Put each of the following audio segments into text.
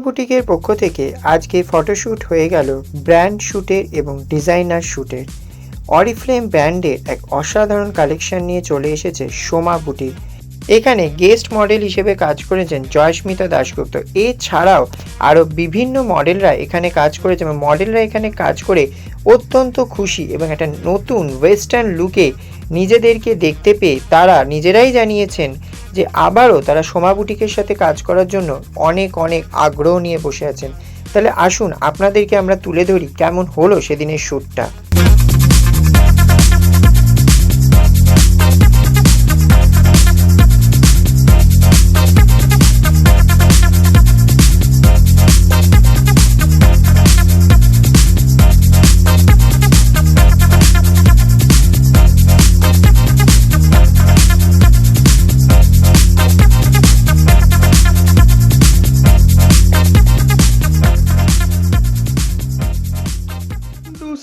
বুটিকের পক্ষ থেকে আজকে ফটোশ্যুট হয়ে গেল ব্র্যান্ড শ্যুটের এবং ডিজাইনার শ্যুটের। অরিফ্লেম ব্র্যান্ডের এক অসাধারণ কালেকশন নিয়ে চলে এসেছে সোমা বুটিক। এখানে গেস্ট মডেল হিসেবে কাজ করেছেন জয়স্মিতা দাশগুপ্ত। এছাড়াও আরও বিভিন্ন মডেলরা এখানে কাজ করেছে এবং মডেলরা এখানে কাজ করে অত্যন্ত খুশি এবং একটা নতুন ওয়েস্টার্ন লুকে নিজেদেরকে দেখতে পেয়ে তারা নিজেরাই জানিয়েছেন যে আবারও তারা সোমা বুটিকের সাথে কাজ করার জন্য অনেক অনেক আগ্রহ নিয়ে বসে আছেন। তাহলে আসুন আপনাদেরকে আমরা তুলে ধরি কেমন হলো সেদিনের শ্যুটটা।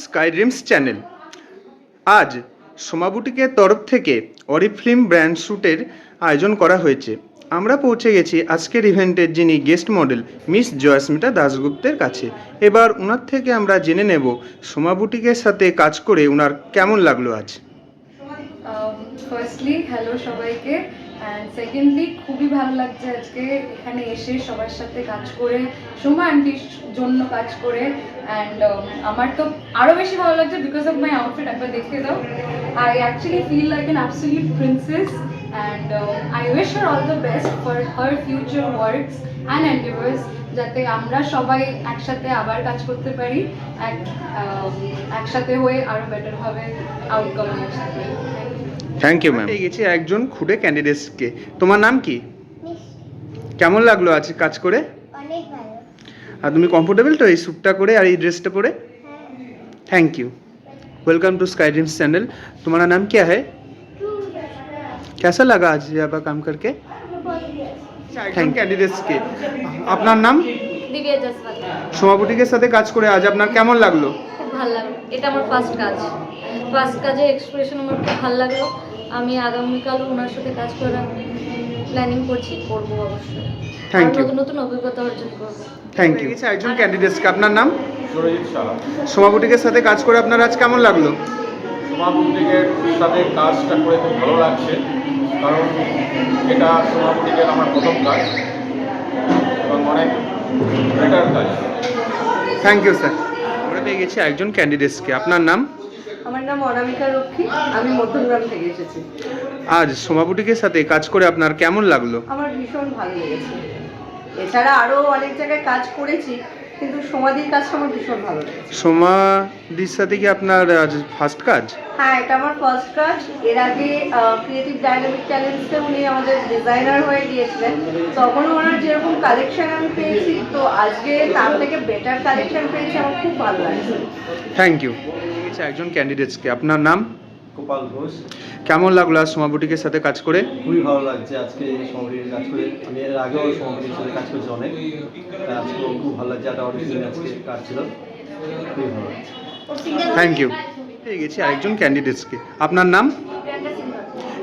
Sky dreams channel. আজ সোমা বুটিকের তরফ থেকে অরিফ্লেম ব্র্যান্ড শ্যুটের আয়োজন করা হয়েছে। আমরা পৌঁছে গেছি আজকের ইভেন্টের যিনি গেস্ট মডেল মিস জয়স্মিতা দাশগুপ্তের কাছে। এবার ওনার থেকে আমরা জেনে নেব সোমা বুটিকের সাথে কাজ করে ওনার কেমন লাগলো আজ। ফার্স্টলি হ্যালো সবাইকে, অ্যান্ড সেকেন্ডলি খুবই ভালো লাগছে আজকে এখানে এসে সবার সাথে কাজ করে, সোমা আন্টির জন্য কাজ করে। অ্যান্ড আমার তো আরও বেশি ভালো লাগছে বিকজ অফ মাই আউটফিট। একবার দেখতে দাও, I actually feel like an absolute princess, and I wish her all the best for her future works and endeavours, যাতে আমরা সবাই একসাথে আবার কাজ করতে পারি, একসাথে হয়ে আরও বেটারভাবে আউটকাম নিয়ে আসতে পারি। Thank you ma'am. পেয়ে গেছি একজন খুদে ক্যান্ডিডেটকে। তোমার নাম কি? কেমন লাগলো আজ কাজ করে? অনেক ভালো। আর তুমি কমফোর্টেবল তো এই স্যুটটা করে আর এই ড্রেসটা পরে? Thank you. Welcome to Sky Dreams channel. तुम्हारा नाम क्या है? कैसा लगा आज यहाँ पर काम करके? थैंक कैंडिडेट्स के। আপনার নাম? দিব্যা জসওয়াল। সোমা বুটিকের সাথে কাজ করে আজ আপনার কেমন লাগলো? খুব ভালো লাগলো, এটা আমার ফার্স্ট কাজে এক্সপ্রেশন আমার খুব ভালো লাগলো। আমি আগামীকালও ওনার সাথে কাজ করার প্ল্যানিং করবো অবশ্যই। Thank you. নতুন নতুন অভিজ্ঞতা অর্জন করবো। Thank you. একজন ক্যান্ডিডেটকে। আপনার নাম? সুরজিৎ সাহা। সোমা বুটিকের সাথে কাজ করে আপনার আজ কেমন লাগলো? সোমা বুটিকের সাথে কাজটা করে খুব ভালো লাগছে, কারণ এটা সোমা বুটিকের আমার প্রথম কাজ এবং অনেক বেটার কাজ। Thank you sir. আমরা পেয়ে গেছি একজন ক্যান্ডিডেটকে। আপনার নাম? আমার নাম অনামিকা রক্ষী, আমি মধ্যমগ্রাম থেকে এসেছি। আজ সোমা বুটিকের সাথে কাজ করে আপনার কেমন লাগলো? আমার ভীষণ ভালো লেগেছে। এছাড়া আরও অনেক জায়গায় কাজ করেছি, কিন্তু সোমাদির কাজটা আমার ভীষণ ভালো লেগেছে। সোমাদির সাথে কি আপনার আজ ফার্স্ট কাজ? হ্যাঁ, এটা আমার ফার্স্ট কাজ। এর আগে ক্রিয়েটিভ ডাইনামিক ট্যালেন্টসে উনি আমাদের ডিজাইনার হয়ে গিয়েছিলেন, তখনও ওনার যেরকম কালেকশন আমি পেয়েছি, তো আজকে তার থেকে বেটার কালেকশন পেয়েছি, আমার খুব ভালো লাগছে। Thank you. একজন ক্যান্ডিডেটসকে। আপনার নাম? গোপাল ঘোষ। কেমন লাগলো আজ সোমা বুটিকের সাথে কাজ করে? খুবই ভালো লাগছে আজকে সোমাবুটিকের কাজ করে। আমি এর আগেও সোমাবুটির সাথে কাজ করেছি অনেক, আজকেও খুব ভালো লাগছে। একটা অডিশন আজকে কাজ ছিল, খুবই ভালো লাগছে। Thank you. পেয়ে গেছি আরেকজন ক্যান্ডিডেটসকে। আপনার নাম?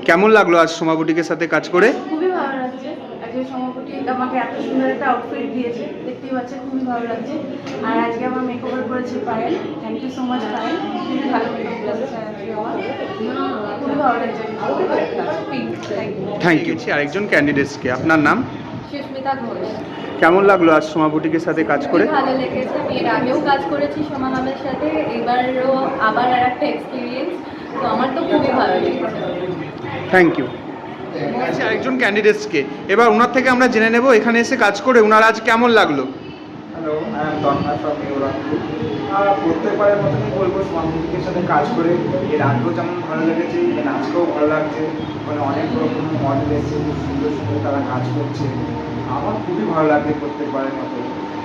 কেমন লাগলো আজ সোমা বুটিকের সাথে কাজ করে? খুবই ভালো লাগছে। আজকে সমাপতি আমাকে এত সুন্দর একটা আউটফিট দিয়েছে, দেখতেই পাচ্ছেন, খুবই ভালো লাগছে। আর আজকে আমার মেকওভার করেছে Payel. Thank you so much Payel, খুবই ভালো মেকআপ লাগছে আজকে আমার, খুবই ভালো লাগছে। Thank you. আরেকজন ক্যান্ডিডেটসকে। আপনার নাম? সুস্মিতা ঘোষ। কেমন লাগলো আজ সোমা বুটিকের সাথে কাজ করে? ভালো লেগেছে, আমি এর আগেও কাজ করেছি সোমা ম্যামের সাথে, এবারও আবার আর একটা এক্সপিরিয়েন্স, তো আমার তো খুবই ভালো লেগেছে। Thank you. আরেকজন ক্যান্ডিডেটসকে। এবার ওনার থেকে আমরা জেনে নেব এখানে এসে কাজ করে ওনার আজ কেমন লাগলো। Hello, I am Tanmay from Uranpur. প্রত্যেকবারের মতনই বলবো সোমা বুটিকের সাথে কাজ করে এর আগেও যেমন ভালো লেগেছে, আজকেও ভালো লাগছে। মানে অনেক রকম মডেল এসেছে, খুব সুন্দর সুন্দর তারা কাজ করছে। আমার খুবই ভালো লাগছে প্রত্যেকবারের মতো।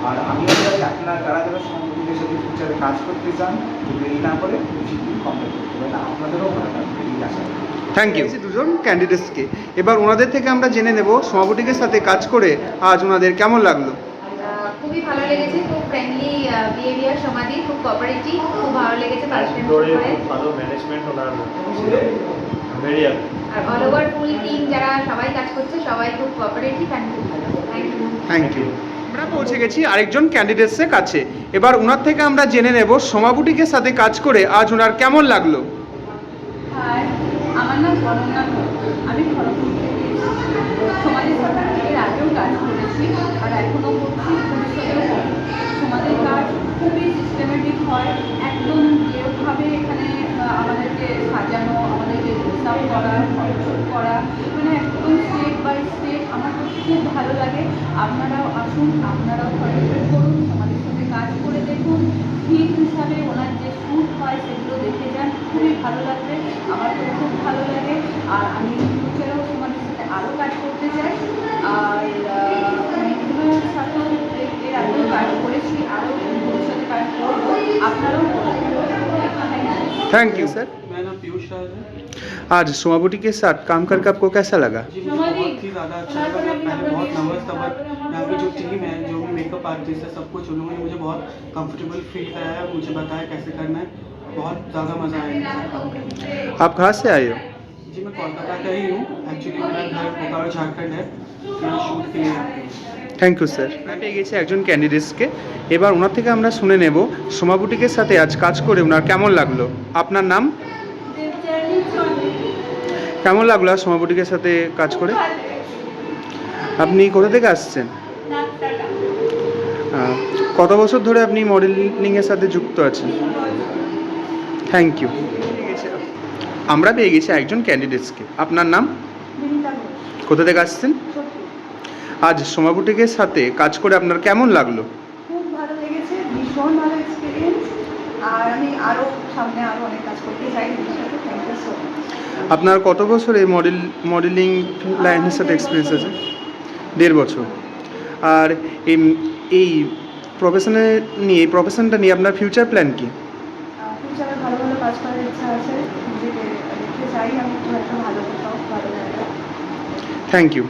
আর আমিও চাই আপনারা যারা যারা সোমা বুটিকের সাথে ফিউচারে কাজ করতে চান, দেরি না করে শীঘ্রই কমপ্লিট করতে পারেন। আপনাদেরও ভালো লাগবে এই আশা। Thank you. দুজন ক্যান্ডিডেটসকে। এবার ওনাদের থেকে আমরা জেনে নেব সোমা বুটিকের সাথে কাজ করে আজ ওনাদের কেমন লাগলো। খুবই ভালো লেগেছে, খুব ফ্রেন্ডলি বিহেভিয়ার সমাধি, খুব কোঅপারেটিভ, খুব ভালো লেগেছে। ফার্স্ট টাইম ভালো ম্যানেজমেন্ট ওনার ভেরি আর অল ওভার ফুল টিম যারা সবাই কাজ করছে সবাই খুব কোঅপারেটিভ অ্যান্ড খুব ভালো। Thank you. Thank you. আমরা পৌঁছে গেছি আরেকজন ক্যান্ডিডেটসের কাছে। এবার ওনার থেকে আমরা জেনে নেব সোমা বুটিকের সাথে কাজ করে আজ ওনার কেমন লাগলো। হাই, আমার নাম অনন্যা ঘোষ। আমি খড়গপুর থেকে সমাজের সাথে এর আগেও কাজ করেছি আর এখনও করছি, ভবিষ্যতেও করব। সমাজের কাজ খুবই সিস্টেমেটিক হয়, একদম যেভাবে এখানে আমাদেরকে সাজানো, আমাদেরকে হিসাব করা, ফটোশুট করা, মানে একদম স্টেপ বাই স্টেপ আমার তো খুব ভালো লাগে। আপনারাও আসুন, আপনারাও পার্টিসিপেট করুন, সমাজের সাথে কাজ করে দেখুন। থিম হিসাবে ওনার যে শ্যুট হয় সেগুলো দেখে যান, খুবই ভালো লাগবে। আমার তো খুব ভালো লাগে আর আমি ফিউচারেও সমাজের সাথে আরও কাজ করতে চাই। আর অনেকগুলোর সাথেও এর আগেও কাজ করেছি, আরও ভবিষ্যতে কাজ করবো, আপনারাও করবেন। Thank you sir. मेरा नाम पीयूष राज है आज सोमा बुटीक के साथ काम करके आपको कैसा लगा? जी, मुझे बहुत ही ज़्यादा अच्छा लगा। मैं पहले बहुत नर्वस था, बट यहाँ की जो टीम है, जो भी मेकअप आर्टिस्ट है, सब कुछ उन्होंने मुझे बहुत कंफर्टेबल फील कराया, मुझे बताया कैसे करना है। बहुत ज़्यादा मज़ा आया इनके साथ काम करके। आप कहाँ से आए हो? जी, मैं कोलकाता का ही हूँ। एक्चुअली मेरा घर बोकारो झारखंड है, मैं शूट के लिए आती हूँ। Thank you sir. আমরা পেয়ে গেছি একজন ক্যান্ডিডেটসকে। এবার ওনার থেকে আমরা শুনে নেব সোমা বুটিকের সাথে আজ কাজ করে ওনার কেমন লাগলো। আপনার নাম? কেমন লাগলো আজ সোমা বুটিকের সাথে কাজ করে? আপনি কোথা থেকে আসছেন? কত বছর ধরে আপনি মডেলিংয়ের সাথে যুক্ত আছেন? Thank you. আমরা পেয়ে গেছি একজন ক্যান্ডিডেটসকে। আপনার নাম? কোথা থেকে আসছেন? আজ সোমা বুটিকের সাথে কাজ করে আপনার কেমন লাগলো? খুব ভালো লেগেছে, ভীষণ ভালো এক্সপিরিয়েন্স। আর আমি আরও সামনে আরও অনেক কাজ করতে চাই এর সাথে। Thank you so much. আপনার কত বছর এই মডেলিং লাইনের সাথে এক্সপিরিয়েন্স আছে? 1.5 বছর। আর এই প্রফেশনটা নিয়ে আপনার ফিউচার প্ল্যান কি? ফিউচারে ভালো ভালো কাজ করার ইচ্ছা আছে, নিজেকে দেখতে চাই আমি একটু একটা ভালো কোথাও ভালো জায়গা। Thank you.